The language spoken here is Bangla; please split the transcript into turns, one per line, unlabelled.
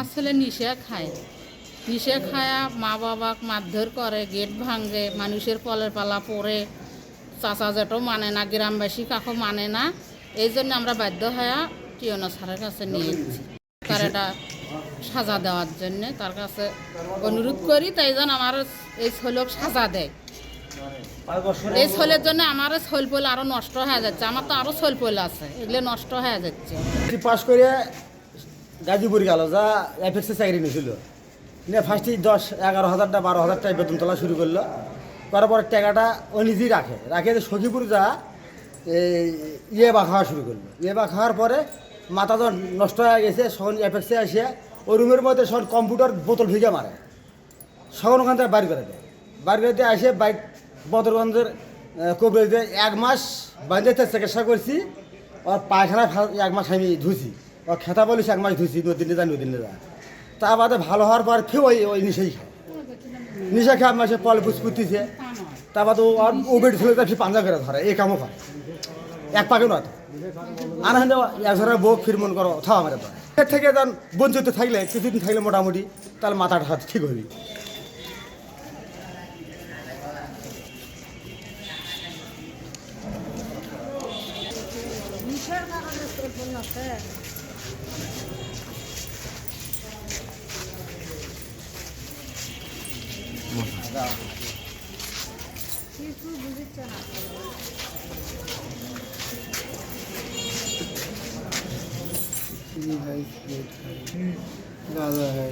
আমার ছেলে নিশে খায়া মা বাবাক মারধর করে, গেট ভাঙে, মানুষের পলের পালা পরে, চাচা জেঠও মানে না, গ্রামবাসী কাকও মানে না। এই জন্য আমরা বাধ্য হয়ে টিওনো স্যারের কাছে নিয়ে এসেছি, তার এটা সাজা দেওয়ার জন্যে তার কাছে অনুরোধ করি। তাই জন্য আমার এই ছেলেক সাজা দেয়। এই ছেলের জন্য আমার ছেলপল আরও নষ্ট হয়ে যাচ্ছে। আমার তো আরও ছেলপল আছে, এগুলো নষ্ট হয়ে যাচ্ছে।
পাস করে গাজীপুর গেল, যা এফএক্সে চাকরি নিয়েছিল, নিয়ে ফার্স্টেই 10-11,000 12,000 টাকা বেতন তোলা শুরু করলো। করার পরে টাকাটা ও নিজেই রাখে সখীপুর যা ইয়েবা খাওয়া শুরু করলো। ইয়েবা খাওয়ার পরে মাথা যখন নষ্ট হয়ে গেছে, সখন এফএক্সে আসে ওই রুমের মধ্যে সখন কম্পিউটার বোতল ভিজে মারে, সখন ওখান থেকে বাড়ি করে দেয়। বাড়ি করে দিয়ে আসে বাইক বদরগঞ্জের কবিরাজে 1 মাস বান্ধে চিকিৎসা করছি। ওর পায়খানা 1 মাস আমি ধুছি, ওর খেতা বলিস 1 মাস ধুছি, নদিনে যা। তা বাদে ভালো হওয়ার পর ফের ওই নিশেই খায়, নিশা খেয়ে মাসে পল পুষ করতেছে। তা বাদে ও বেড ছিল তার পাঞ্জা করে ধরে, এই কামও করে এক পাকে নয়। আর হলে একজনের বউ ফির মন করো থাও আমার এর থেকে যখন বঞ্চিত থাকলে কিছুদিন থাকলে মোটামুটি তাহলে মাথাটা হাত ঠিক হবি।
दादा है